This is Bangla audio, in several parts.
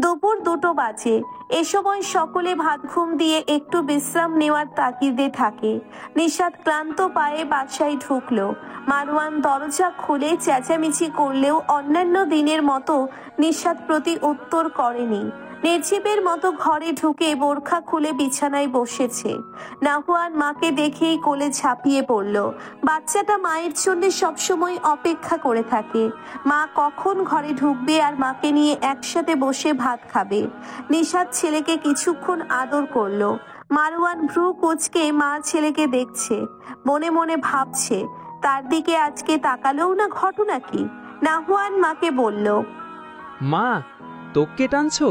দুপুর 2টো বাজে। এ সময় সকলে ভাত ঘুম দিয়ে একটু বিশ্রাম নেওয়ার তাগিদে থাকে। নিশাত ক্লান্ত পায়ে বাসায় ঢুকলো। মারওয়ান দরজা খুলে চেঁচামেচি করলেও অন্যান্য দিনের মতো নিশাত প্রতি উত্তর করেনি। নির্জীবের মতো ঘরে ঢুকে বোরখা খুলে বিছানায় বসেছে। নাহুয়ান মাকে দেখেই কোলে ঝাঁপিয়ে পড়ল। বাচ্চাটা মায়ের জন্য সবসময় অপেক্ষা করে থাকে। মা কখন ঘরে ঢুকবে আর মাকে নিয়ে একসাথে বসে ভাত খাবে। নিশাত ছেলেকে কিছুক্ষণ আদর করলো। মারওয়ান ভ্রু কুঁচকে মা ছেলেকে দেখছে, মনে মনে ভাবছে তার দিকে আজকে তাকালেও না ঘটনা কি। নাহুয়ান মাকে বলল, মা, তোকে টানছো?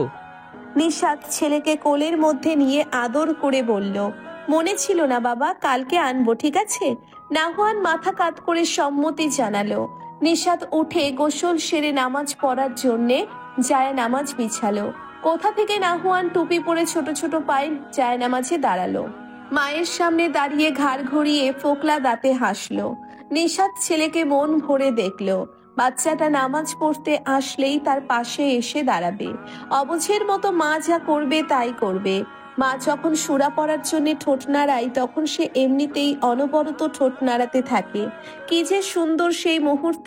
নিশাত ছেলেকে কোলের মধ্যে নিয়ে আদর করে বলল, মনে ছিল না বাবা, কালকে আনবো, ঠিক আছে? নাহুয়ান মাথা কাত করে সম্মতি জানালো। নিশাত উঠে গোসল সেরে নামাজ পড়ার জন্যে নামাজ বিছালো। কোথা থেকে নাহুয়ান টুপি পরে ছোট ছোট পায়ে নামাজে দাঁড়ালো। মায়ের সামনে দাঁড়িয়ে ঘাড় ঘুরিয়ে ফোকলা দাঁতে হাসলো। নিশাত ছেলেকে মন ভরে দেখলো। বাচ্চাটা নামাজ পড়তে আসলেই তার পাশে এসে দাঁড়াবে। অবুঝের মতো মা যা করবে তাই করবে। মা যখন সূরা পড়ার জন্য ঠোঁট নাড়ায় তখন সে এমনিতেই অনবরত ঠোঁট নাড়াতে থাকে। কি যে সুন্দর সেই মুহূর্ত।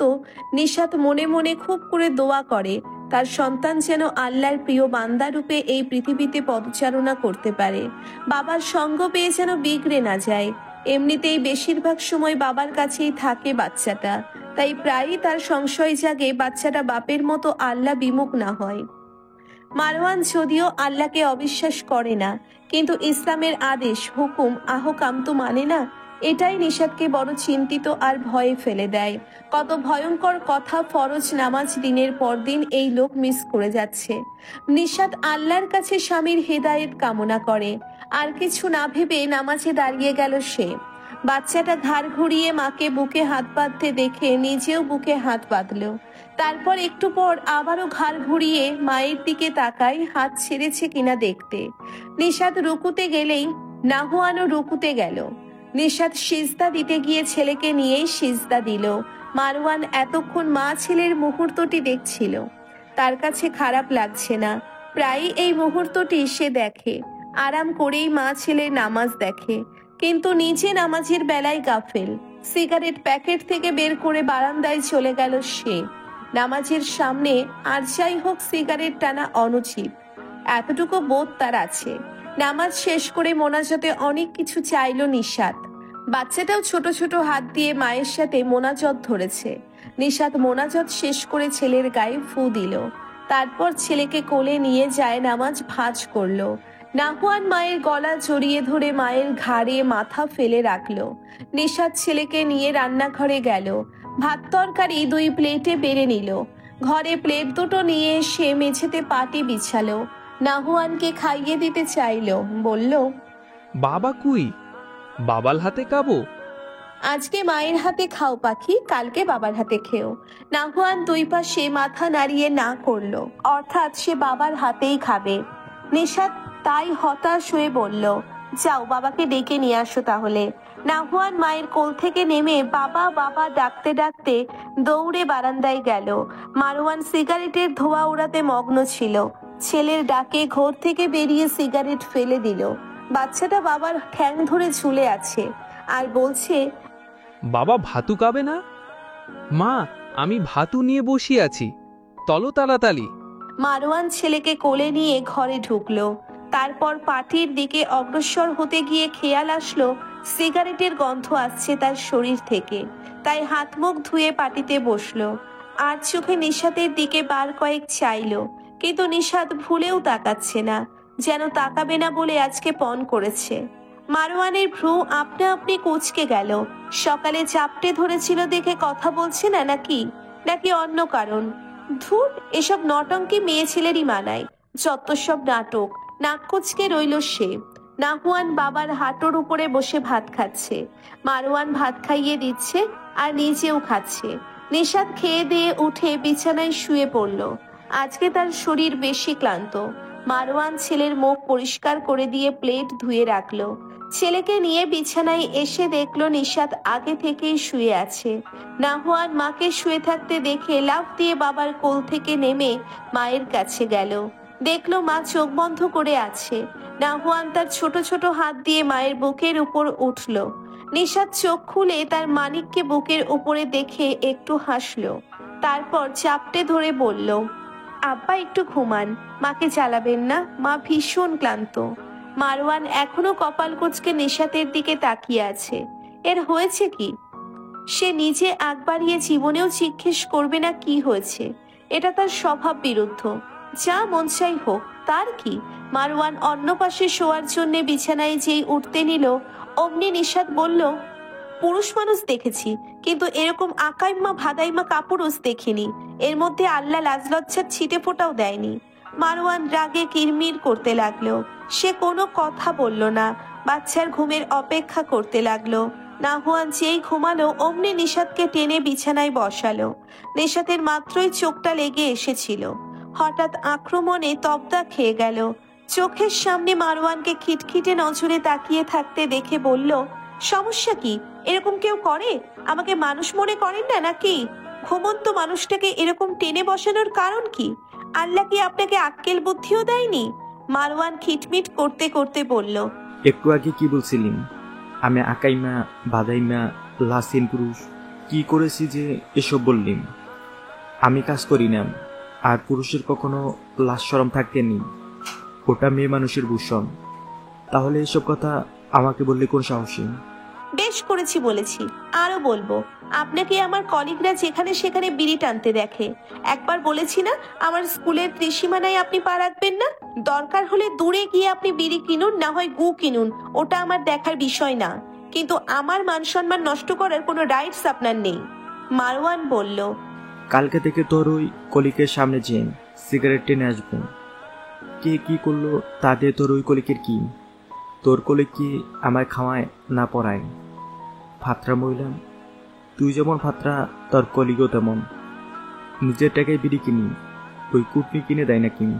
নিশাত মনে মনে খুব করে দোয়া করে তার সন্তান যেন আল্লাহর প্রিয় বান্দা রূপে এই পৃথিবীতে পদচারণা করতে পারে। বাবার সঙ্গ পেয়ে যেন বিগড়ে না যায়। এমনিতেই বেশিরভাগ সময় বাবার কাছেই থাকে বাচ্চাটা, তাই প্রায়ই তার সংশয় জাগে বাচ্চাটা বাপের মতো আল্লাহ বিমুখ না হয়। মারওয়ান যদিও আল্লাহকে অবিশ্বাস করে না, কিন্তু ইসলামের আদেশ হুকুম আহকাম তো মানে না। এটাই নিশাতকে বড় চিন্তিত আর ভয়ে ফেলে দেয়। কত ভয়ঙ্কর কথা, ফরজ নামাজ দিনের পর দিন এই লোক মিস করে যাচ্ছে। নিশাত আল্লাহর কাছে স্বামীর হেদায়েত কামনা করে। আর কিছু না ভেবে নামাজে দাঁড়িয়ে গেল সে। বাচ্চাটা ঘাড় ঘুরিয়ে মাকে বুকে হাত বাঁধতে দেখে নিজেও বুকে হাত বাঁধলো। তারপর একটু পর আবারও ঘাড় ঘুরিয়ে মায়ের দিকে তাকায় হাত ছেড়েছে কিনা দেখতে। নিশাত রুকুতে গেলেই নাহুয়ানও রুকুতে গেল। নিশাত সিজদা দিতে গিয়ে ছেলেকে নিয়েই সিজদা দিল। মারওয়ান এতক্ষণ মা ছেলের মুহূর্তটি দেখছিল। তার কাছে খারাপ লাগছে না। প্রায়ই এই মুহূর্তটি সে দেখে। আরাম করেই মা ছেলের নামাজ দেখে, কিন্তু নিজে নামাজের বেলায় গাফেল। সিগারেট প্যাকেট থেকে বের করে বারান্দায় চলে গেল সে। নামাজের সামনে আর যাই হোক সিগারেট টানা অনুচিত, এতটুকু বোধ তার আছে। নামাজ শেষ করে মোনাজাতে অনেক কিছু চাইলো নিশাত। বাচ্চাটাও ছোট ছোট হাত দিয়ে মায়ের সাথে মোনাজত ধরেছে। নিশাত মোনাজত শেষ করে ছেলের গায়ে ফু দিল। তারপর ছেলেকে কোলে নিয়ে নামাজ ভাঁজ করলো। নাহুয়ান মায়ের গলা জড়িয়ে ধরে মায়ের ঘাড়ে মাথা ফেলে রাখলো। নিশাত ছেলেকে নিয়ে রান্নাঘরে গেল। ভাত তরকারি 2 প্লেটে বেড়ে নিল। ঘরে প্লেট দুটো নিয়ে এসে মেঝেতে পাটি বিছালো। নাহুয়ানকে খাইয়ে দিতে চাইলো। বলল, বাবা কুই? বাবার হাতে খাবো। আজকে মায়ের হাতে খাও পাখি, কালকে বাবার হাতে খেও। নাহুয়ান 2 পাশে মাথা নাড়িয়ে না করলো, অর্থাৎ সে বাবার হাতেই খাবে। নিশাত তাই হতাশ হয়ে বলল, যাও বাবাকে ডেকে নিয়ে আসো তাহলে। নাহুয়ান মায়ের কোল থেকে নেমে বাবা বাবা ডাকতে ডাকতে দৌড়ে বারান্দায় গেল। মারওয়ান সিগারেটের ধোঁয়া ওড়াতে মগ্ন ছিল। ছেলের ডাকে ঘর থেকে বেরিয়ে সিগারেট ফেলে দিল। বাচ্চাটা বাবার ঠ্যাং ধরে ঝুলে আছে আর বলছে, বাবা ভাতু খাবে না? মা, আমি ভাতু নিয়ে বসে আছি, তলো তাড়াতাড়ি। মারওয়ান ছেলেকে কোলে নিয়ে ঘরে ঢুকলো। তারপর পাটির দিকে অগ্রসর হতে গিয়ে খেয়াল আসলো সিগারেটের গন্ধ আসছে তার শরীর থেকে। তাই হাত মুখ ধুয়ে পাটিতে বসলো। আর চোখে নিশাতের দিকে বার কয়েক চাইলো, কিন্তু নিশাত ভুলেও তাকাচ্ছে না, যেন তাকাবে না বলে আজকে পণ করেছে। মারওয়ানের ভ্রু আপনা আপনি কুঁচকে গেল। সকালে চাপটে ধরেছিল দেখে কথা বলছে না নাকি নাকি অন্য কারণ? ধুর, এসব নটঙ্কি মেয়ে ছেলেরই মানায়। যত সব নাটক। নাক কুচকে রইল সে। নাহুয়ান বাবার হাঁটুর উপরে বসে ভাত খাচ্ছে। মারওয়ান ভাত খাইয়ে দিচ্ছে আর নিজেও খাচ্ছে। নিশাত খেয়ে দিয়ে উঠে বিছানায় শুয়ে পড়ল। আজকে তার শরীর বেশি ক্লান্ত। মারওয়ান ছেলের মুখ পরিষ্কার করে দিয়ে প্লেট ধুয়ে রাখলো। ছেলেকে নিয়ে বিছানায় এসে দেখলো নিশাত আগে থেকেই শুয়ে আছে। নাহুয়ান মাকে শুয়ে থাকতে দেখে লাফ দিয়ে বাবার কোল থেকে নেমে মায়ের কাছে গেল। দেখলো মা চোখ বন্ধ করে আছে। নাহুয়ান তার ছোট ছোট হাত দিয়ে মায়ের বুকের উপর উঠল। নিশাত চোখ খুলে তার মানিককে বুকের উপরে দেখে একটু হাসলো। তারপর চাপটে ধরে বলল, আব্বা একটু ঘুমান, মাকে জ্বালাবেন না, মা ভীষণ ক্লান্ত। মারওয়ান এখনো কপাল কুঁচকে নিশাতের দিকে তাকিয়ে আছে। এর হয়েছে কি? সে নিজে আগ বাড়িয়ে জীবনেও জিজ্ঞেস করবে না কি হয়েছে। এটা তার স্বভাব বিরুদ্ধ। যা মন চাই হোক, তার কি? মারওয়ান অন্য পাশে শোয়ার জন্য বিছানায় যেই উঠতে নিল, অমনি নিশাত বলল, পুরুষ মানুষ দেখেছি, কিন্তু এরকম আকাইম্মা ভাদাইম্মা কাপুরুষ দেখিনি। এর মধ্যে আল্লাহ লাজলজ্জার ছিটে ফোঁটাও দেয়নি। মারওয়ান রাগে কিরমির করতে লাগলো। সে কোনো কথা বলল না, বাচ্চার ঘুমের অপেক্ষা করতে লাগলো। নাহুয়ান যেই ঘুমালো অমনি নিশাতকে টেনে বিছানায় বসালো। নিশাতের মাত্রই চোখটা লেগে এসেছিল। হঠাৎ আক্রমণে তবদা খেয়ে গেল। চোখের সামনে মারওয়ানকে খিটখিটে নজরে তাকিয়ে থাকতে দেখে বলল, সমস্যা কি? এরকম কেউ করে? আমাকে মানুষ মনে করেন না নাকি? ঘুমন্ত মানুষটাকে এরকম টেনে বসানোর কারণ কি? আল্লাহ কি আপনাকে আক্কেল বুদ্ধিও দেয়নি? মারওয়ান খিটমিট করতে করতে বলল, একটু আগে কি বলছিলেন? আমি আকাইমা বাদাইমা লাসিন পুরুষ কি করেছি যে এসব বললেন? আমি কাজ করি না, আর পুরুষের কখনো লাজ শরম থাকেনি। ওটা মেয়ে মানুষের ভূষণ। তাহলে এসব কথা আমাকে বললে কোন সাহসী? বেশ করেছি বলেছি, আরো বলবো। আপনাকে আমার কলিগরা যেখানে সেখানে বিড়ি টানতে দেখে। একবার বলেছি না, আমার স্কুলের ত্রিসীমানায় আপনি পা রাখবেন না? দরকার হলে দূরে গিয়ে আপনি বিড়ি কিনুন, না হয় গু কিনুন, ওটা আমার দেখার বিষয় না। কিন্তু আমার মান সম্মান নষ্ট করার কোনো রাইটস আপনার নেই। মারওয়ান বলল, কালকে থেকে তোর ওই কলিকের সামনে যে সিগারেট টেনে আসবো। কে কি করলো তাতে তোর ওই কলিকের কি? তোর কলিক কি আমায় খাওয়ায় না পড়ায়? ফাত্রা মহিলা, তুই যেমন ফাত্রা, তোর কলিগও তেমন। নিজের টাকায় বিড়ি কিনি, ওই কুটনি কিনে দেয় না কিনি।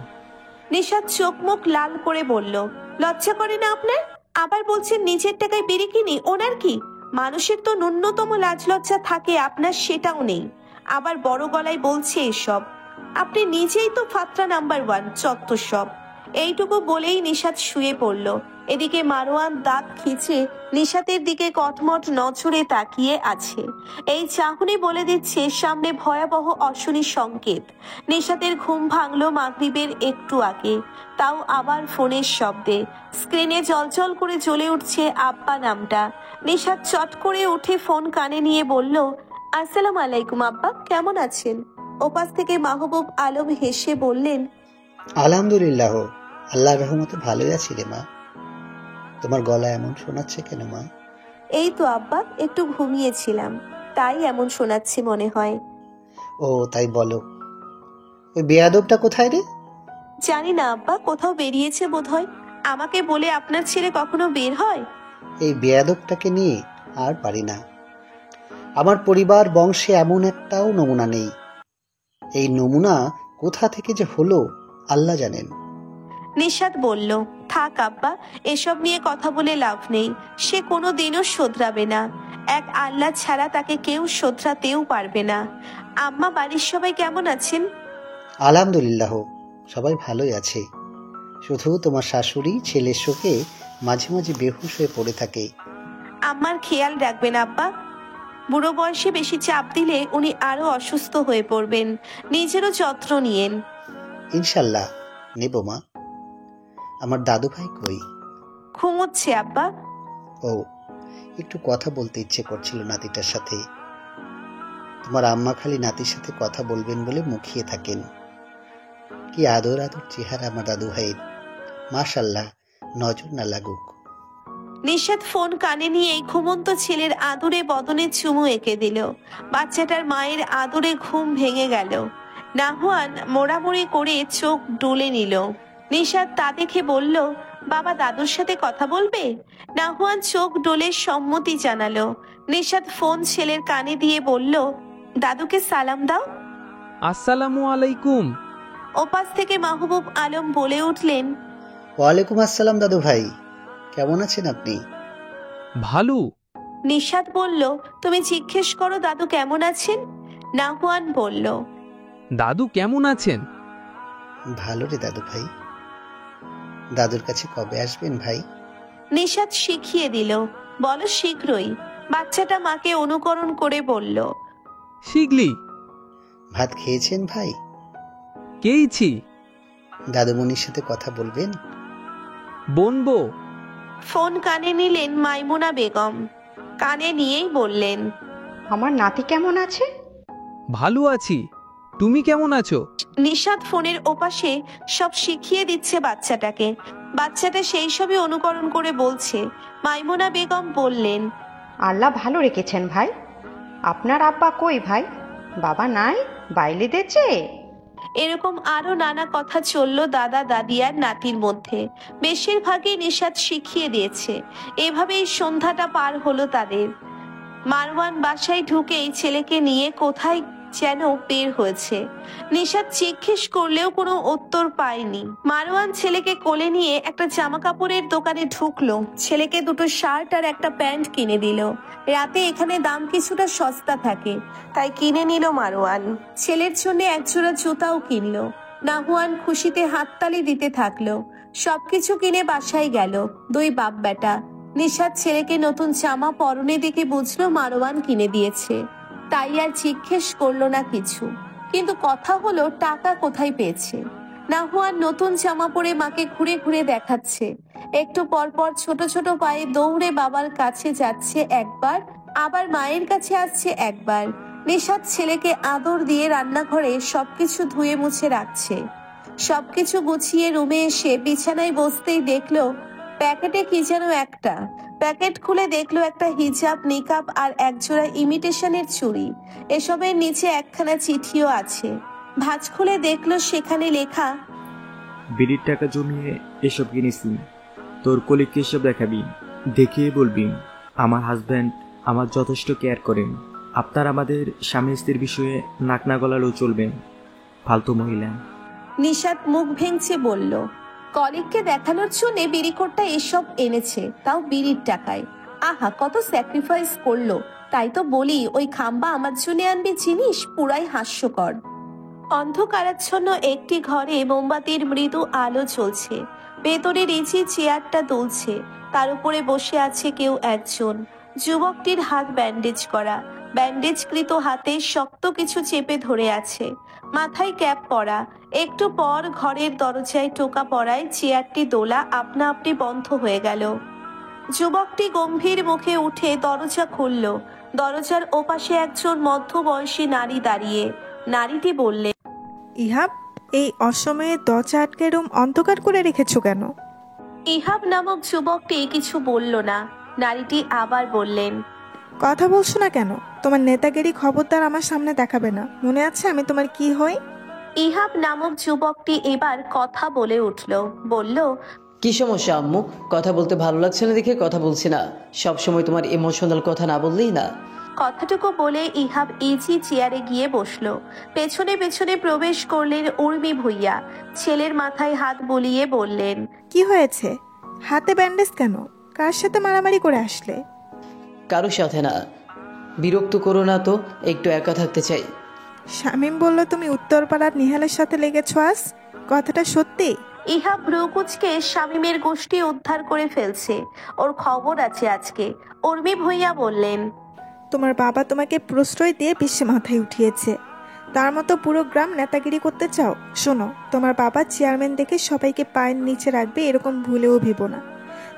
নিশাত চোখ মুখ লাল করে বলল, লজ্জা করে না আপনার? আবার বলছেন নিজের টাকায় বিড়ি কিনি। ওনার কি? মানুষের তো ন্যূনতম লাজ লজ্জা থাকে, আপনার সেটাও নেই। আবার বড় গলায় বলছে এসব। আপনি নিজেই তো ফাত্রা নাম্বার 1, চত্ব সব। এইটুকু বলেই নিশাত শুয়ে পড়ল। এদিকে মারওয়ান দাঁত খিচে নিশাতের দিকে কটমট নজরে তাকিয়ে আছে। এই চাহনি বলে দিচ্ছে সামনে ভয়াবহ অশনি সংকেত। নিশাতের ঘুম ভাঙল মাগরিবের একটু আগে, তাও আবার ফোনের শব্দে। স্ক্রিনে জলজল করে জ্বলে উঠছে আব্বা নামটা। নিশাত চট করে উঠে ফোন কানে নিয়ে বলল, আসসালামু আলাইকুম আব্বা, কেমন আছেন? ওপাশ থেকে মাহবুব আলম হেসে বললেন, আলহামদুলিল্লাহ, আল্লাহর রহমতে ভালোই আছি রে মা। তোমার গলা এমন শোনাচ্ছে কেন মা? এই তো আব্বা, একটু ঘুমিয়েছিলাম, তাই এমন শোনাচ্ছে মনে হয়। ও তাই বলো। ওই বেয়াদবটা কোথায় রে? জানি না আব্বা, কোথাও বেরিয়েছে বোধহয়। আমাকে বলে আপনার ছেলে কখনো বের হয়? এই বেয়াদবটাকে নিয়ে আর পারি না। আমার পরিবার বংশে এমন একটাও নমুনা নেই। এই নমুনা কোথা থেকে যে হলো আল্লাহ জানেন। নিশাত বলল, থাক আব্বা, এসব নিয়ে কথা বলে লাভ নেই। সে কোনো দিনও শোধরাবে না। এক আল্লাহ ছাড়া তাকে কেউ শোধরাতেও পারবে না। আম্মা, বাড়ির সবাই কেমন আছেন? আলহামদুলিল্লাহ, সবাই ভালোই আছে। শুধু তোমার শাশুড়ি ছেলের শোকে মাঝে মাঝে বেহুশ হয়ে পড়ে থাকে। আমার খেয়াল রাখবেন আব্বা। বুড়ো বয়সে বেশি চাপ দিলে উনি আরো অসুস্থ হয়ে পড়বেন। নিজেরও যত্ন নিয়েন। ইনশাল্লাহ নেব মা। আমার দাদু ভাই কই? ঘুমোচ্ছে আব্বা। ও, একটু কথা বলতে ইচ্ছে করছিল নাতিটার সাথে। তোমার আম্মা খালি নাতির সাথে কথা বলবেন বলে মুখিয়ে থাকেন। কি আদর আদর চেহারা আমার দাদু ভাইয়ের। মাশাল্লাহ, নজর না লাগুক। নিশাত ফোন কানে নিয়ে ঘুমন্ত ছেলের আদরে বদনে চুমু এঁকে দিল। বাচ্চাটার মায়ের আদরে ঘুম ভেঙে গেল। নাহুয়ান মোড়ামুড়ি করে চোখ ডলে নিল। নিশাত তা দেখে বলল, বাবা দাদুর সাথে কথা বলবে? নাহুয়ান চোখ ডলে সম্মতি জানালো। নিশাত ফোন ছেলের কানে দিয়ে বলল, দাদুকে সালাম দাও। আসসালামু আলাইকুম। ওপাশ থেকে মাহবুব আলম বলে উঠলেন, ওয়ালাইকুম আসসালাম দাদু ভাই, কেমন আছেন আপনি? ভালো। নিশাত বলল, তুমি জিজ্ঞেস করো দাদু কেমন আছেন। নাহুয়ান বলল, দাদু কেমন আছেন? ভালো রে দাদু ভাই। দাদুর কাছে কবে আসবেন ভাই? নিশাত শিখিয়ে দিল, বলো শীঘ্রই। বাচ্চাটা মাকে অনুকরণ করে বলল, শিগলি। ভাত খেয়েছেন ভাই? কেইছি। দাদুমণির সাথে কথা বলবেন? বনবো। ফোন কানে নিলেন মাইমুনা বেগম। কানে নিয়েই বললেন, আমার নাতি কেমন আছে? ভালো আছি, তুমি কেমন আছো? নিশাত ফোনের ওপাশে সব শিখিয়ে দিচ্ছে বাচ্চাটাকে। বাচ্চাটা সেই সবই অনুকরণ করে বলছে। মাইমুনা বেগম বললেন, আল্লাহ ভালো রেখেছেন ভাই। আপনার আব্বা কই ভাই? বাবা নাই, বাইলে দেছে। এরকম আরো নানা কথা চলল দাদা দাদি আর নাতির মধ্যে। বেশিরভাগই নিশাত শিখিয়ে দিয়েছে। এভাবেই সন্ধ্যাটা পার হলো তাদের। মারওয়ান বাসায় ঢুকেই ছেলেকে নিয়ে কোথায় যেন বের হয়েছে। নিশাত জিজ্ঞেস করলেও কোনো উত্তর পায়নি। মারওয়ান ছেলেকে কোলে নিয়ে একটা জামা কাপড়ের দোকানে ঢুকলো। ছেলেকে দুটো শার্ট আর একটা প্যান্ট কিনে দিল। রাতে এখানে দাম কিছুটা সস্তা থাকে, তাই কিনে নিল মারওয়ান। ছেলের জন্য একজোড়া জুতাও কিনলো। নাহুয়ান খুশিতে হাততালি দিতে থাকলো। সবকিছু কিনে বাসায় গেল দুই বাপ বেটা। নিশাত ছেলেকে নতুন জামা পরনে দেখে বুঝলো মারওয়ান কিনে দিয়েছে, তাই আর জিজ্ঞেস করলো না কিছু। কিন্তু কথা হলো টাকা কোথায় পেয়েছে। নাহুয়ান নতুন জামা পরে মাকে ঘুরে ঘুরে দেখাচ্ছে। একটু পর পর ছোট ছোট পায়ে দৌড়ে বাবার কাছে যাচ্ছে একবার, আবার মায়ের কাছে আসছে একবার। নিশাত ছেলেকে আদর দিয়ে রান্নাঘরে সবকিছু ধুয়ে মুছে রাখছে। সবকিছু গুছিয়ে রুমে এসে বিছানায় বসতেই দেখলো প্যাকেটে কি যেন একটা। প্যাকেট খুলে দেখলো একটা হিজাব, নিকাব আর একজোড়া ইমিটেশনের চুড়ি। এসবের নিচে একখানা চিঠিও আছে। ভাঁজ খুলে দেখলো সেখানে লেখা, বিড়ির টাকা জমিয়ে এসব কিনেছি, তোর কলিগকে এসব দেখাবি, দেখিয়ে বলবি আমার হাজব্যান্ড আমার যথেষ্ট কেয়ার করেন। আপনার আমাদের স্বামী স্ত্রীর বিষয়ে নাক না গলালেও চলবেন, ফালতু মহিলা। নিশাত মুখ ভেঙচে বলল, কলিগকে দেখানোর জন্য বিড়িখোরটা এসব এনেছে, তাও বিড়ির টাকায়। আহা, কত স্যাক্রিফাইস করলো। তাই তো বলি ওই খাম্বা আমার জন্য আনবে জিনিস, পুরাই হাস্যকর। অন্ধকারাচ্ছন্ন একটি ঘরে মোমবাতির মৃদু আলো জ্বলছে। ভেতরে রিচি চেয়ারটা দুলছে, তার উপরে বসে আছে কেউ একজন। যুবকটির হাত ব্যান্ডেজ করা, ব্যান্ডেজকৃত হাতে শক্ত কিছু চেপে ধরে আছে। মাথায় ক্যাপ পরা। একটু পর ঘরের দরজায় টোকা পড়ায় চেয়ারটি দোলা আপনা আপনি বন্ধ হয়ে গেল। যুবকটি গম্ভীর মুখে উঠে দরজা খুলল। দরজার ওপাশে একজন মধ্যবয়সী নারী দাঁড়িয়ে। নারীটি বললেন, ইহাব, এই অসময়ে দরজা আটকে রুম অন্ধকার করে রেখেছো কেন? ইহাব নামক যুবকটি কিছু বলল না। নারীটি আবার বললেন, কথা বলছো না কেন? তোমার নেতাগিরি খবরদার আমার সামনে দেখাবে না, মনে আছে আমি তোমার কি হই? ইহাব নামক যুবকটি এবার কথা বলে উঠল। বলল, কি সমস্যা আম্মু? কথা বলতে ভালো লাগছে না দেখে কথা বলছি না। সব সময় তোমার ইমোশনাল কথা না বললেই না। কথাটুকু বলে ইহাব ইজি চেয়ারে গিয়ে বসলো। পেছনে পেছনে প্রবেশ করলেন উর্মি ভুইয়া। ছেলের মাথায় হাত বুলিয়ে বললেন, কি হয়েছে? হাতে ব্যান্ডেজ কেন? কার সাথে মারামারি করে আসলে? কারোর সাথে না। বিরক্ত করো না তো, একটু একা থাকতে চাই। শামীম বলল তুমি উত্তরপাড়ার নিহালের সাথে লেগেছো আজ, কথাটা সত্যি? ইহাব ব্রুকুচকে শামীমের গোষ্ঠী উদ্ধার করে ফেলছে, ওর খবর আছে আজকে। উর্মি ভুইয়া বললেন, তোমার বাবা তোমাকে প্রশ্রয় দিয়ে বিশ্বে মাথায় উঠিয়েছে, তার মতো পুরো গ্রাম নেতাগিরি করতে চাও? শোনো, তোমার বাবা চেয়ারম্যান দেখে সবাইকে পায়ের নিচে রাখবে এরকম ভুলেও ভেবো না।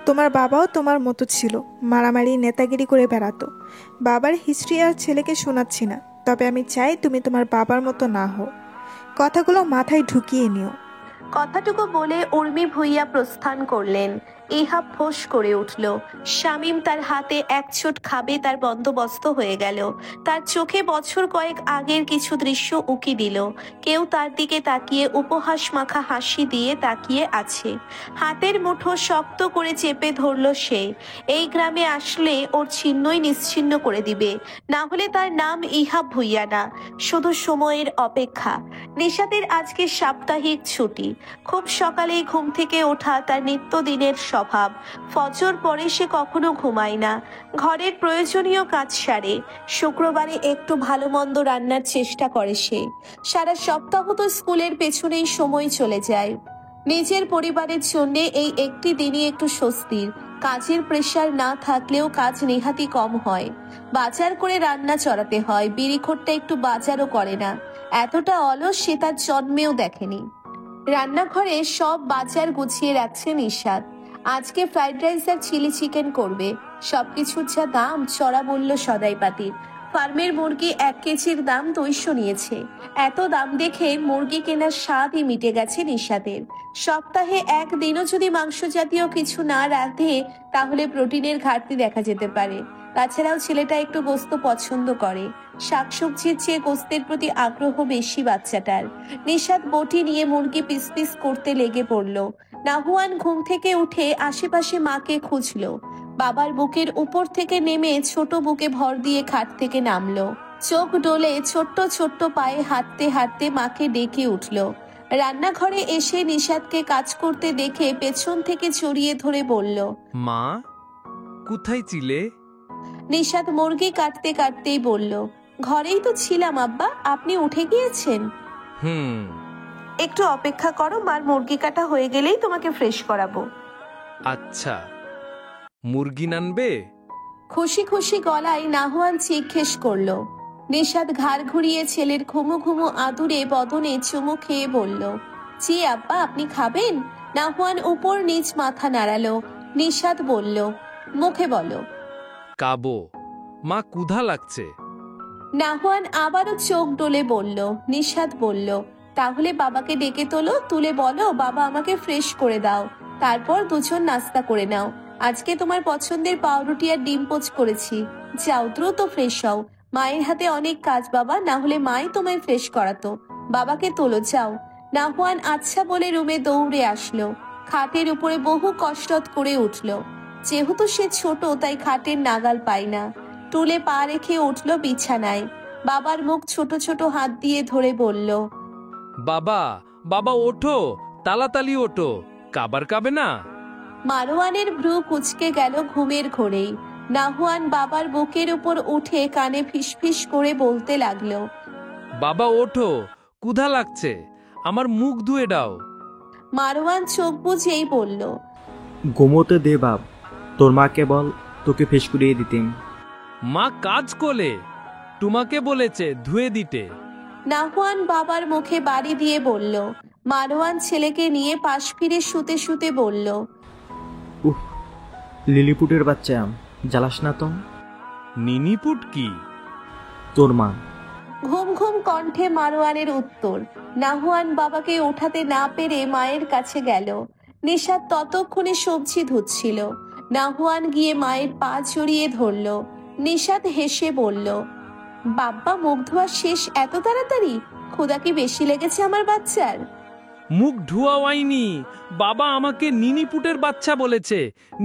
তোমার বাবাও তোমার মতো ছিল, মারামারি নেতাগিরি করে বেড়াতো। বাবার হিস্ট্রি আর ছেলেকে শোনাচ্ছি না, তবে আমি চাই তুমি তোমার বাবার মতো না হও। কথাগুলো মাথায় ঢুকিয়ে নিও। কথাটুকু বলে উর্মি ভুইয়া প্রস্থান করলেন। ইহাব ফোঁস করে উঠল। শামীম তার হাতে একচোট খাবে তার বন্দোবস্ত হয়ে গেল। তার চোখে বছর কয়েক আগের কিছু দৃশ্য উকি দিল। কেউ তার দিকে তাকিয়ে উপহাস মাখা হাসি দিয়ে তাকিয়ে আছে। হাতের মুঠো শক্ত করে চেপে ধরল সে। এই গ্রামে আসলে ওর ছিন্নই নিশ্চিন্ন করে দিবে, না হলে তার নাম ইহাব ভুইয়া না, শুধু সময়ের অপেক্ষা। নিশাতের আজকে সাপ্তাহিক ছুটি। খুব সকালেই ঘুম থেকে ওঠা তার নিত্যদিনের স্বভাব। ফজর পরে সে কখনো ঘুমায় না, ঘরের প্রয়োজনীয় কাজ সারে। শুক্রবারে একটু ভালো মন্দ রান্নার চেষ্টা করে সে। সারা সপ্তাহ তো স্কুলের পেছনেই সময় চলে যায়। নিজের পরিবারের জন্য এই একটি দিনই একটু স্বস্তির। কাজের প্রেশার না থাকলেও কাজ নেহাতি কম হয়। বাজার করে রান্না চড়াতে হয়, বিড়িখোরটা একটু বাজারও করে না। এতটা অলস সে তার জন্মেও দেখেনি। রান্নাঘরে সব বাজার গুছিয়ে রাখছে নিশাত। আজকে ফ্রাইড রাইস আর চিলি চিকেন করবে। সবকিছুর যা দাম, চড়া মূল্য সদাইপাতির। ফার্মের মুরগি 1 কেজির দাম 200 নিয়েছে। এত দাম দেখে মুরগি কেনার স্বাদই মিটে গেছে নিশাতের। সপ্তাহে একদিনও যদি মাংস জাতীয় কিছু না রাঁধে তাহলে প্রোটিনের ঘাটতি দেখা যেতে পারে। তাছাড়াও ছেলেটা একটু গোস্ত পছন্দ করে। শাকসবজির চেয়ে গোস্তের প্রতি আগ্রহ বেশি বাচ্চাটার। নিশাত বটি নিয়ে মুরগি পিস পিস করতে লেগে পড়ল। নাহুয়ান ঘুম থেকে উঠে আশেপাশে মাকে খুঁজলো। বাবার বুকের উপর থেকে নেমে ছোট বুকে ভর দিয়ে খাট থেকে নামলো। চোখ ডোলে ছোট্ট ছোট্ট পায়ে হাঁটতে হাঁটতে মাকে ডেকে উঠল। রান্নাঘরে এসে নিশাতকে কাজ করতে দেখে পেছন থেকে জড়িয়ে ধরে বলল, মা, কোথায় ছিলে? নিশাত মুরগি কাটতে কাটতেই বলল, ঘরেই তো ছিলাম আব্বা, আপনি উঠে গিয়েছেন? একটু অপেক্ষা করো, মার মুরগি কাটা হয়ে গেলেই তোমাকে ফ্রেশ করাবো। আচ্ছা, মুরগি নানবে? খুশি খুশি গলায় নাহুয়ান জিজ্ঞেস করলো। নিশাত ঘাড় ঘুরিয়ে ছেলের ঘুমো ঘুমো আদুরে বদনে চুমু খেয়ে বলল, জি আব্বা, আপনি খাবেন? নাহুয়ান উপর নিচ মাথা নাড়ালো। নিশাত বলল, মুখে বলো। কাবো, মা, ক্ষুধা লাগছে। নাহুয়ান আবারও চোখ ডলে বলল। নিশাত বলল, তাহলে বাবাকে ডেকে তোলো, তুলে বলো বাবা আমাকে ফ্রেশ করে দাও, তারপর দুজন নাস্তা করে নাও। আজকে তোমার পছন্দের পাউরুটি আর ডিম পোচ করেছি। যাও দ্রুত ফ্রেশ হও, মায়ের হাতে অনেক কাজ বাবা, না হলে মাই তোমায় ফ্রেশ করাতো। বাবাকে তোলো, যাও। নাহুয়ান আচ্ছা বলে রুমে দৌড়ে আসলো। খাটের উপরে বহু কসরত করে উঠল। যেহেতু সে ছোট তাই খাটের নাগাল পায় না। টুলে পা রেখে উঠল বিছানায়। বাবার মুখ ছোট ছোট হাত দিয়ে ধরে বলল, বাবা, বাবা ওঠো, তাড়াতাড়ি ওঠো, খাবার খাবে না? মারোয়ানের ভ্রু কুঁচকে গেল ঘুমের ঘোরেই। নাহুয়ান বাবার বুকের উপর উঠে কানে ফিসফিস করে বলতে লাগলো, বাবা ওঠো, ক্ষুধা লাগছে, আমার মুখ ধুয়ে দাও। মারোয়ান চোখ বুঝেই বলল, ঘুমোতে দে বাপ, তোর মাকে বল তোকে ফেস করিয়ে দিতেন। মা কাজ করলে, তোমাকে বলেছে ধুয়ে দিতে। নাহুয়ান বাবার মুখে বাড়ি দিয়ে বলল। মারোয়ান ছেলেকে নিয়ে পাশ ফিরে শুতে শুতে বলল, উহ, লিলিপুটের বাচ্চা, জ্বালাস না তো। নিনিপুট কি? তোর মা। ঘুম ঘুম কণ্ঠে মারোয়ানের উত্তর। নাহুয়ান বাবাকে ওঠাতে না পেরে মায়ের কাছে গেল। নিশাত ততক্ষণে সবজি ধুচ্ছিল। নাহুয়ান গিয়ে মায়ের পা জড়িয়ে ধরল। নিশাত হেসে বলল, বাব্বা, মুখ ধোয়া শেষ এত তাড়াতাড়ি? ক্ষুধা কি বেশি লেগেছে আমার বাচ্চার? মুখ ধোয়া হয়নি, বাবা আমাকে নিনিপুটের বাচ্চা বলেছে।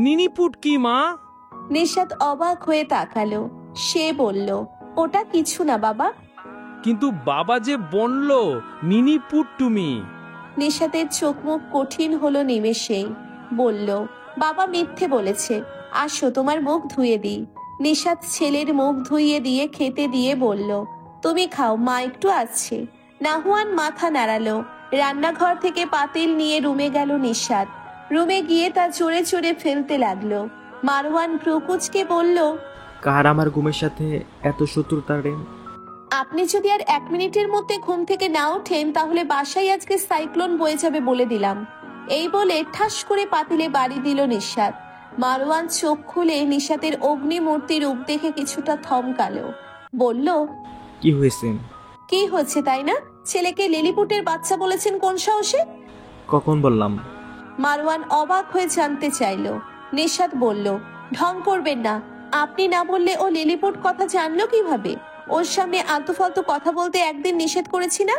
নিনিপুট কি মা? নিশাত অবাক হয়ে তাকালো। সে বলল, ওটা কিছু না বাবা। কিন্তু বাবা যে বলল নিনিপুট তুমি। নিশাতের চোখ মুখ কঠিন হলো নিমেষেই। বলল, বাবা মিথ্যে বলেছে, আসো তোমার মুখ ধুয়ে দিই। নিশাত ছেলের মুখ ধুইয়ে দিয়ে খেতে দিয়ে বলল, তুমি খাও, মা একটু আসছে। নাহুয়ান মাথা নাড়ালো। রান্নাঘর থেকে পাতিল নিয়ে রুমে গেল নিশাত। রুমে গিয়ে তা চড়ে চড়ে ফেলতে লাগলো। মারওয়ান প্রকুচকে বলল, কার আমার ঘুমের সাথে এত শত্রুতা রে? আপনি যদি আর 1 মিনিটের মধ্যে ঘুম থেকে না ওঠেন তাহলে বাসায় আজকে সাইক্লোন বয়ে যাবে বলে দিলাম। এই বলে ঠাস করে পাতিলে বাড়ি দিল নিশাত। মারওয়ান চোখ খুলে নিশাতের অগ্নিমূর্তি রূপ দেখে কিছুটা থমকালো। বলল, কি হয়েছে? কি হচ্ছে তাই না? ছেলেকে লিলিপুটের বাচ্চা বলেছেন কোন সাহসে? কখন বললাম? মারওয়ান অবাক হয়ে জানতে চাইল। নিশাত বলল, ঢং করবেন না, আপনি না বললে ও লিলিপুট কথা জানলো কিভাবে? ওর সামনে আলতু ফালতু কথা বলতে একদিন নিষেধ করেছি না?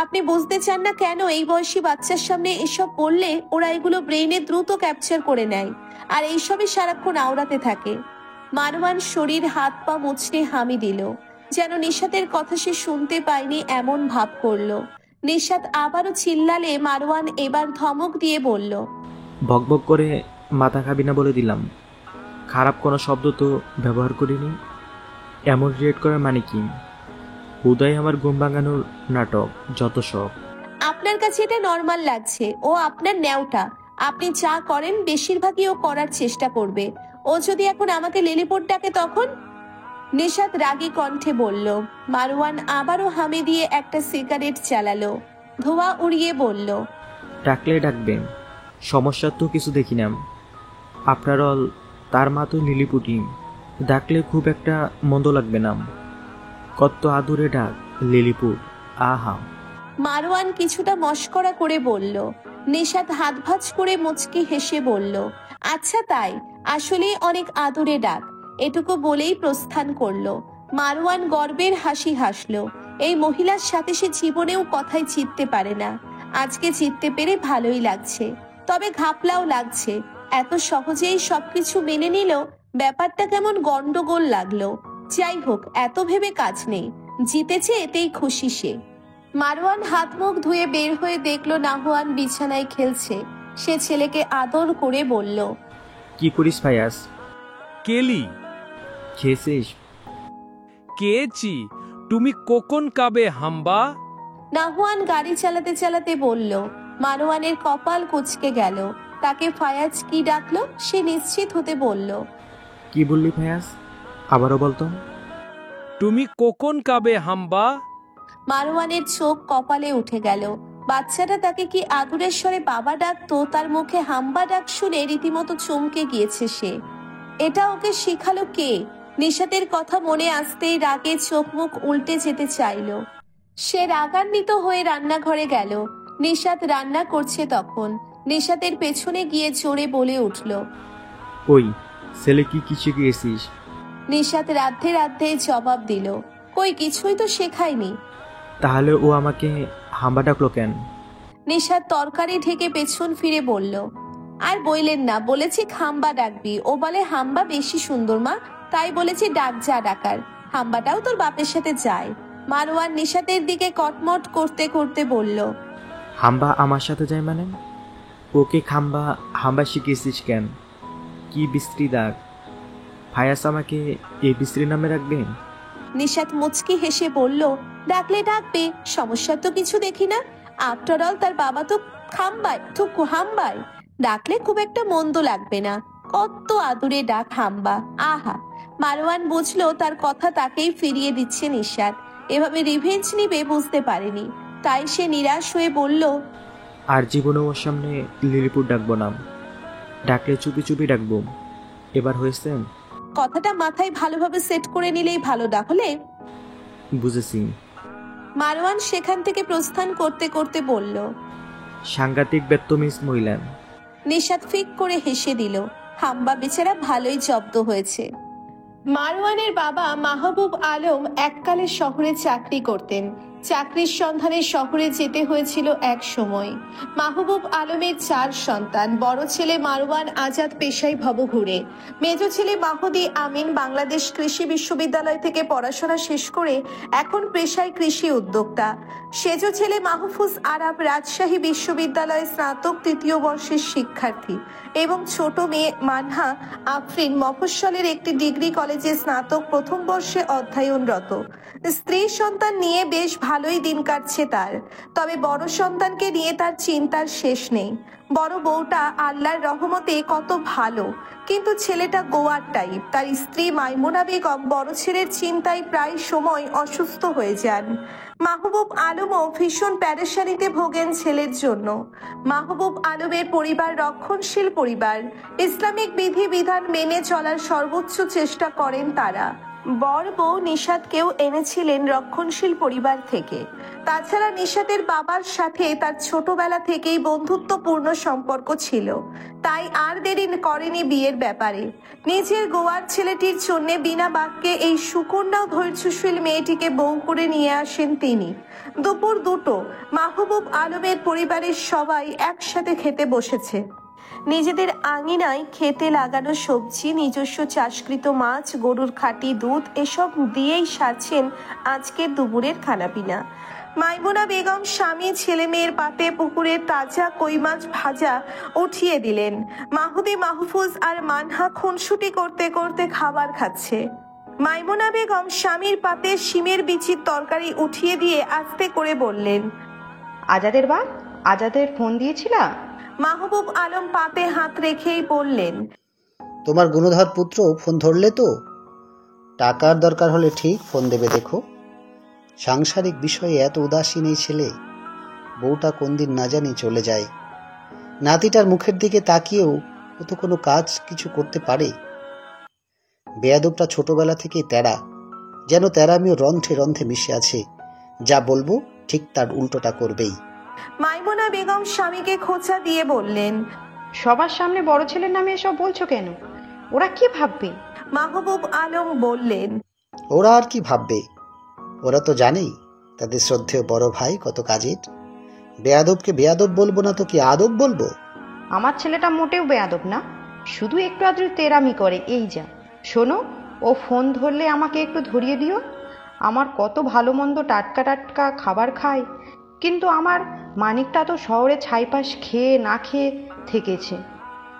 আপনি বুঝতে চান না কেন এই বয়সী বাচ্চার সামনে এসব বললে ওরা এগুলো ব্রেইনে দ্রুত ক্যাপচার করে নেয় আর এইসবই সারাক্ষণ আওড়াতে থাকে। মারওয়ান শরীর হাত পা মুচড়ে হামি দিল, যেন নিশাতের কথা সে শুনতে পায়নি এমন ভাব করলো। নিশাত আবারও চিল্লালে মারওয়ান এবার ধমক দিয়ে বলল, ভকভক করে মাথা খাবি না বলে দিলাম। খারাপ কোনো শব্দ তো ব্যবহার করিনি। এমন রিয়েক্ট করার মানে কি? হুদাই আমার ঘুম ভাঙানোর নাটক, যত সব। আপনার কাছে এটা নর্মাল লাগছে, ও আপনার ন্যাওটা। আপনি যা করেন বেশিরভাগই ও করার চেষ্টা করবে। ও যদি এখন আমাকে লিলিপুট ডাকে তখন? নিশাত রাগী কণ্ঠে বলল। মারওয়ান আবারও হামে দিয়ে একটা সিগারেট চালালো, ধোঁয়া উড়িয়ে বলল, ডাকলে ডাকবেন, সমস্যা তো কিছু দেখি না। আপনার অল তার মা তো লিলিপুটি, ডাকলে খুব একটা মন্দ লাগবে না। কত আদুরে ডাক লিলিপুট, আহা। মারওয়ান কিছুটা মস্করা করে বলল। নিশাত হাত ভাঁজ করে মুচকি হেসে বলল, আচ্ছা তাই, আসলেই অনেক আদুরে ডাক। এটুকু বলেই প্রস্থান করলো। মারওয়ান গর্বের হাসি হাসলো। এই মহিলার সাথে সে জীবনেও কথায় জিততে পারে না। আজকে জিততে পেরে ভালোই লাগছে, তবে ঘাপলাও লাগছে। এত সহজেই সবকিছু মেনে নিল, ব্যাপারটা কেমন গন্ডগোল লাগলো। যাই হোক, এত ভেবে কাজ নেই, জিতেছে এতেই খুশি সে। মারওয়ান হাত মুখ ধুয়ে বের হয়ে দেখলো নাহুয়ান বিছানায় খেলছে। সে ছেলেকে আদর করে বলল, কি করিস ফায়াজ? কেলি খেয়েছিস? কেছি, তুমি কোকন কাবে হাম্বা? নাহুয়ান গাড়ি চালাতে চালাতে বলল। মারওয়ানের কপাল কুঁচকে গেল। তাকে ফায়াজ কি ডাকলো সে নিশ্চিত হতে বলল, কি বললি ফায়াজ? আবারও বলতো। তুমি কোকন কাবে হাম্বা? মারওয়ানের চোখ কপালে উঠে গেল। বাচ্চাটা তাকে কি আদুরের স্বরে বাবা ডাকতো, তার মুখে হাম্বা ডাক শুনে রীতিমতো চমকে গিয়েছে সে। এটা ওকে শিখালো কে? নিশাতের কথা মনে আসতেই রাগে চোখ মুখ উল্টে যেতে চাইলো। সে রাগান্বিত হয়ে রান্নাঘরে গেল। নিশাত রান্না করছে তখন। নিশাতের পেছনে গিয়ে জোরে বলে উঠল, ওই ছেলে কি কি শিখিয়েছিস? নিশাত রাধে রাধে জবাব দিল, কই কিছুই তো শেখায়নি। তাহলে ও আমাকে হাম্বা ডাকলো কেন? নিশাত তরকারি ঢেকে পেছন ফিরে বলল, আর বইলেন না, বলেছি হাম্বা ডাকবি, ও বলে হাম্বা বেশি সুন্দর মা, তাই বলেছি ডাক যা ডাকার। হাম্বাটাও তোর বাপের সাথে যায়। মারওয়ান নিশাতের দিকে কটমট করতে করতে বলল, হাম্বা আমার সাথে যায় মানে? ওকে হাম্বা হাম্বা শিখিয়েছিস কেন? কি বিশ্রী ডাক! ফায়াস আমাকে এই বিশ্রী নামে রাখবেন? নিশাত মুচকি হেসে বলল, ডাকলে ডাকবে, সমস্যা তো কিছু দেখি না। আফটার অল তার বাবা তো হাম্বায়, ডাকলে খুব একটা মন্দ লাগবে না। কত আদুরে ডাক হাম্বা, আহা। মারওয়ান বুঝলো তার কথা তাকেই ফিরিয়ে দিচ্ছে নিশাত। এভাবে রিভেঞ্জ নিবে বুঝতে পারেনি, তাই সে নিরাশ হয়ে বলল, আর জীবনে ওর সামনে লিলিপুট ডাকবো না, ডাকলে চুপি চুপি ডাকবো। এবার হয়েছে? কথাটা মাথায় ভালোভাবে সেট করে নিলেই ভালো, তাহলে বুঝেছি। মারওয়ান সেখান থেকে প্রস্থান করতে করতে বলল। সাংঘাতিক বেত্তমিজ মহিলা। নিশাত ফিক করে হেসে দিল। হাম্বা বেচারা ভালোই জব্দ হয়েছে। মারওয়ানের বাবা মাহবুব আলম এককালে শহরে চাকরি করতেন। চাকরির সন্ধানে শহরে যেতে হয়েছিল এক সময়। মাহবুব আলমের 4 সন্তান। বড় ছেলে মারওয়ান আজাদ পেশায় ভবঘুরে। মেজ ছেলে মাহদি আমিন বাংলাদেশ কৃষি বিশ্ববিদ্যালয় থেকে পড়াশোনা শেষ করে এখন পেশায় কৃষি উদ্যোক্তা। সেজ ছেলে মাহফুজ আরাব রাজশাহী বিশ্ববিদ্যালয়ে স্নাতক 3য় বর্ষের শিক্ষার্থী এবং ছোট মেয়ে মানহা আফরিন মফস্বলের একটি ডিগ্রি কলেজে স্নাতক 1ম বর্ষে অধ্যয়নরত। স্ত্রী সন্তান নিয়ে বেশ ভালোই দিন কাটছে তার। তবে বড় সন্তানকে নিয়ে তার চিন্তার শেষ নেই। বড় বউটা আল্লাহর রহমতে কত ভালো, কিন্তু ছেলেটা গোয়ার টাইপ। তার স্ত্রী মাইমুনা বেগম বড় ছেলের চিন্তায় প্রায় সময় অসুস্থ হয়ে যান। মাহবুব আলমও ভীষণ প্যারেশানিতে ভোগেন ছেলের জন্য। মাহবুব আলমের পরিবার রক্ষণশীল পরিবার। ইসলামিক বিধিবিধান মেনে চলার সর্বোচ্চ চেষ্টা করেন তারা। বর বউ নিশাতকেও এনেছিলেন রক্ষণশীল পরিবার থেকে। তাছাড়া নিশাতের বাবার সাথে তার ছোটবেলা থেকেই বন্ধুত্বপূর্ণ সম্পর্ক ছিল, তাই আর দেরি করেনি বিয়ের ব্যাপারে। নিজের গোয়ার ছেলেটির জন্য বিনা বাক্যে এই সুকন্যা ধৈর্যশীল মেয়েটিকে বউ করে নিয়ে আসেন তিনি। দুপুর 2টো মাহবুব আলমের পরিবারের সবাই একসাথে খেতে বসেছে। নিজেদের আঙিনায় খেতে লাগানো সবজি, নিজস্ব চাষকৃত মাছ, গরুর খাঁটি দুধ এসব দিয়েই সারছেন আজকের দুপুরের খানাপিনা। মাইমুনা বেগম স্বামী ছেলে মেয়ের পাতে পুকুরের তাজা কই মাছ ভাজা উঠিয়ে দিলেন। মাহুদি, মাহফুজ আর মানহা খুনসুটি করতে করতে খাবার খাচ্ছে। মাইমুনা বেগম স্বামীর পাতে শিমের বিচির তরকারি উঠিয়ে দিয়ে আস্তে করে বললেন, আজাদের বা আজাদের ফোন দিয়েছিলা? মাহবুব আলম পাতে হাত রেখেই বললেন, তোমার গুণধর পুত্র ফোন ধরলে তো? টাকার দরকার হলে ঠিক ফোন দেবে। দেখো, সাংসারিক বিষয়ে এত উদাসীন এই ছেলে, বউটা কোন দিন না জানি চলে যায়। নাতিটার মুখের দিকে তাকিয়েও ও তো কোনো কাজ কিছু করতে পারে? বেয়াদবটা ছোটবেলা থেকেই তেরা, যেন তেরামিও রন্ধ্রে রন্ধ্রে মিশে আছে। যা বলবো ঠিক তার উল্টোটা করবেই। মাইমুনা বেগম স্বামীকে খোঁচা দিয়ে বললেন, সবার সামনে বড় ছেলের নামে এসব বলছো কেন? ওরা কি ভাববে? মাহবুব আলম বললেন, ওরা আর কি ভাববে? ওরা তো জানেই তাদের শ্রদ্ধেয় বড় ভাই কত কাজের। বেয়াদবকে বেয়াদব বলবো না তো কি আদব বলবো? আমার ছেলেটা মোটেও বেয়াদব না, শুধু একটু আদ্র তেরামি করে, এই যা। শোনো, ও ফোন ধরলে আমাকে একটু ধরিয়ে দিও। আমার কত ভালো মন্দ টাটকা টাটকা খাবার খায়, কিন্তু আমার মানিকটা তো শহরে ছাইপাশ খেয়ে না খেয়ে থেকেছে।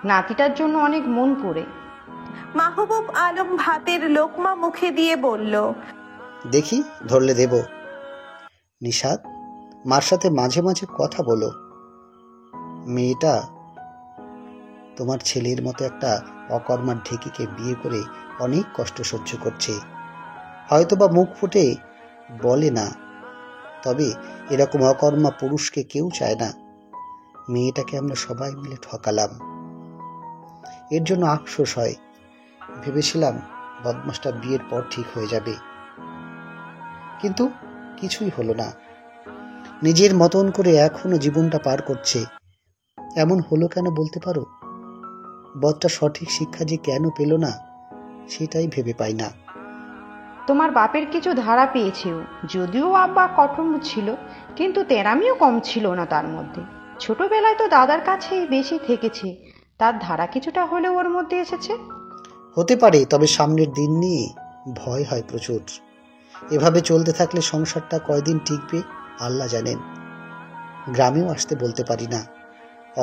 নাতিটার জন্য অনেক মন পড়ে। মাহবুব আলম ভাতের লোকমা মুখে দিয়ে বলল, দেখি ধরলে দেব। নিশাত, মার সাথে মাঝে মাঝে কথা বলো। মেয়েটা তোমার ছেলের মতো একটা অকর্মার ঢেকিকে বিয়ে করে অনেক কষ্ট সহ্য করছে। হয়তোবা মুখ ফুটে বলে না, তবে এরকম অকর্মা পুরুষকে কেউ চায় না। মেয়েটাকে আমরা সবাই মিলে ঠকালাম, এর জন্য আফসোস হয়। ভেবেছিলাম বদমাসটা বিয়ের পর ঠিক হয়ে যাবে, কিন্তু কিছুই হলো না। নিজের মতন করে এখনো জীবনটা পার করছে। এমন হলো কেন বলতে পারো? বদটা সঠিক শিক্ষা যে কেন পেল না সেটাই ভেবে পাই না। তোমার বাপের কিছু ধারা পেয়েছেও, যদিও আব্বা কঠোর ছিল, কিন্তু তেরামিও কম ছিল না তার মধ্যে। ছোটবেলায় তো দাদার কাছেই বেশি থেকেছে, তার ধারা কিছুটা হলেও ওর মধ্যে এসেছে। হতে পারে, তবে সামনের দিন নিয়ে ভয় হয় প্রচুর। এভাবে চলতে থাকলে সংসারটা কয়দিন টিকবে আল্লাহ জানেন। গ্রামেও আসতে বলতে পারি না,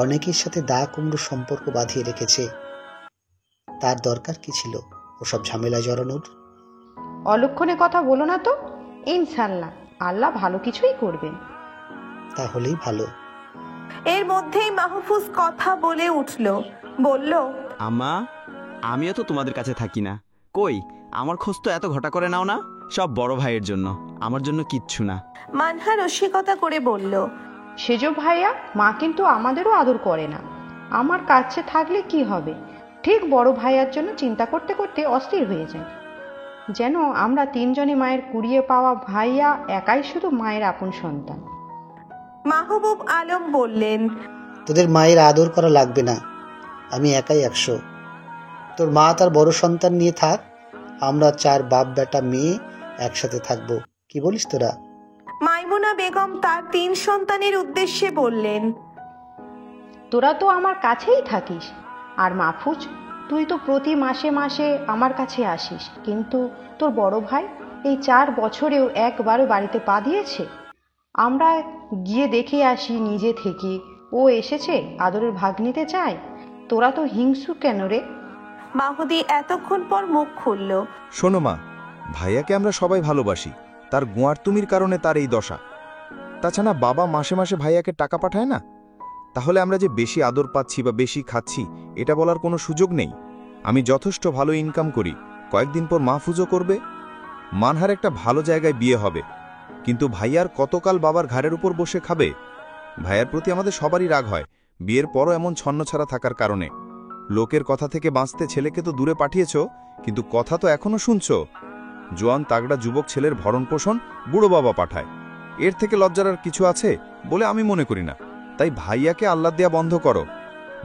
অনেকের সাথে দা কুমড়ো সম্পর্ক বাঁধিয়ে রেখেছে। তার দরকার কি ছিল ওসব ঝামেলা জড়ানোর? অলক্ষণে কথা বলো না তো। ইনশাল্লাহ আল্লাহ ভালো কিছুই করবেন। তাহলেই ভালো। এর মধ্যেই মাহফুজ কথা বলে উঠল, বলল, আম্মা, আমিও তো তোমাদের কাছে থাকি না। কই, আমার খোঁজ তো এত ঘটা করে নাও না। সব বড় ভাইয়ের জন্য, আমার জন্য কিচ্ছু না। মানহা রসিকতা করে বলল, সেজ ভাইয়া, মা কিন্তু আমাদেরও আদর করে না। আমার কাছে থাকলে কি হবে? ঠিক বড় ভাইয়ার জন্য চিন্তা করতে করতে অস্থির হয়ে যায়, যেন আমরা তিনজনে মায়ের কুড়িয়ে পাওয়া ভাইয়া একাই শুধু মায়ের আপন সন্তান। মাহবুব আলম বললেন, তোদের মায়ের আদর করা লাগবে না, আমি একাই 100। তোর মা তার বড় সন্তান নিয়ে থাক, আমরা 4 বাপ বেটা মেয়ে একসাথে থাকবো। কি বলিস তোরা? মাইমুনা বেগম তার 3 সন্তানের উদ্দেশ্যে বললেন, তোরা তো আমার কাছেই থাকিস, আর মাহফুজ, তুই তো প্রতি মাসে মাসে আমার কাছে আসিস, কিন্তু তোর বড় ভাই এই 4 বছরেও একবারও বাড়িতে পা দিয়েছে? আমরা গিয়ে দেখে আসি নিজে থেকে, ও এসেছে আদরের ভাগ নিতে চায়। তোরা তো হিংসু কেন রে? মাহুদি এতক্ষণ পর মুখ খুলল, শোনো মা, ভাইয়াকে আমরা সবাই ভালোবাসি, তার গোয়ার তুমির কারণে তার এই দশা। তাছাড়া বাবা মাসে মাসে ভাইয়াকে টাকা পাঠায় না, তাহলে আমরা যে বেশি আদর পাচ্ছি বা বেশি খাচ্ছি এটা বলার কোনো সুযোগ নেই। আমি যথেষ্ট ভালো ইনকাম করি, কয়েকদিন পর মাহফুজও করবে, মানহার একটা ভালো জায়গায় বিয়ে হবে, কিন্তু ভাইয়ার কতকাল বাবার ঘাড়ের উপর বসে খাবে? ভাইয়ার প্রতি আমাদের সবারই রাগ হয়, বিয়ের পরও এমন ছন্নছাড়া থাকার কারণে। লোকের কথা থেকে বাঁচতে ছেলেকে তো দূরে পাঠিয়েছ, কিন্তু কথা তো এখনো শুনছ। জোয়ান তাগড়া যুবক ছেলের ভরণ পোষণ বুড়ো বাবা পাঠায়, এর থেকে লজ্জার আর কিছু আছে বলে আমি মনে করি না। তাই ভাইয়াকে আল্লাহ দেয়া বন্ধ করো।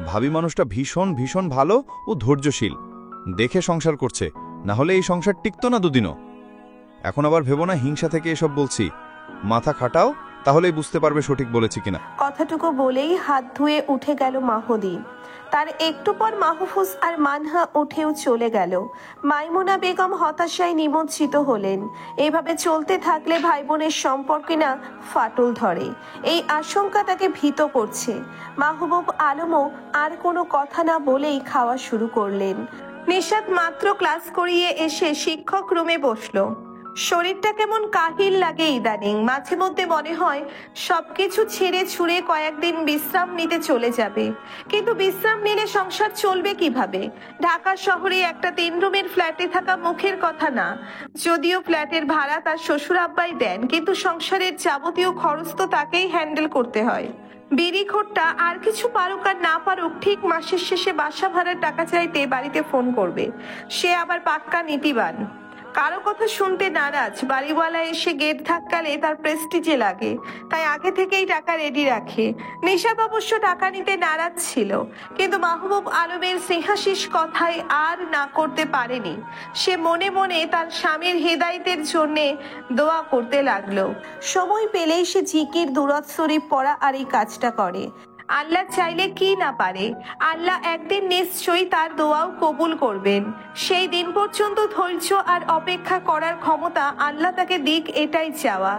ভাবি মানুষটা ভীষণ ভীষণ ভালো ও ধৈর্যশীল, দেখে সংসার করছে, না হলে এই সংসার টিকতো না দুদিনও। এখন আবার ভেবো না হিংসা থেকে এসব বলছি। মাথা খাটাও, তাহলেই বুঝতে পারবে সঠিক বলেছি কিনা। কথাটুকু বলেই হাত ধুয়ে উঠে গেল মাহদি। তার একটু পর মাহফুজ আর মানহা উঠেও চলে গেল। মাইমুনা বেগম হতাশায় নিমজ্জিত হলেন। এভাবে চলতে থাকলে ভাই বোনের সম্পর্কে না ফাটল ধরে, এই আশঙ্কা তাকে ভীত করছে। মাহবুব আলমও আর কোনো কথা না বলেই খাওয়া শুরু করলেন। নিশাত মাত্র ক্লাস করিয়ে এসে শিক্ষক রুমে বসলো। শরীরটা কেমন কাহিল লাগে ইদানিং, মাঝে মধ্যে মনে হয় সবকিছু ছেড়ে ছুড়ে কয়েকদিন বিশ্রাম নিতে চলে যাবে। কিন্তু বিশ্রাম নিলে সংসার চলবে কিভাবে? ঢাকা শহরে একটা 3 রুমের ফ্ল্যাটে থাকা মুখের কথা না, যদিও ফ্ল্যাটের ভাড়া তার শ্বশুর আব্বাই দেন, কিন্তু সংসারের যাবতীয় খরচ তো তাকেই হ্যান্ডেল করতে হয়। বিড়িখোরটা আর কিছু পারুক আর না পারুক ঠিক মাসের শেষে বাসা ভাড়ার টাকা চাইতে বাড়িতে ফোন করবে। সে আবার পাক্কা নীতিবান, কারো কথা শুনতে নারাজ। বাড়িওয়ালা এসে গেট ধাক্কালে তার প্রেস্টিজে লাগে, তাই আগে থেকেই টাকা রেডি রাখে। নিশাত অবশ্য টাকা নিতে নারাজ ছিল, কিন্তু মাহবুব আলমের স্নেহাশিস কথায় আর না করতে পারেনি। সে মনে মনে তার স্বামীর হেদায়েতের জন্যে দোয়া করতে লাগলো। সময় পেলেই সে জিকির দুরূদ শরীফ পড়া আর এই কাজটা করে। আল্লাহ চাইলে কি না পারে, আল্লাহ একদিন নিশ্চয়ই তার দোয়াও কবুল করবেন। সেই দিন পর্যন্ত ধৈর্য আর অপেক্ষা করার ক্ষমতা আল্লাহ তাকে দিক, এটাই চাওয়া।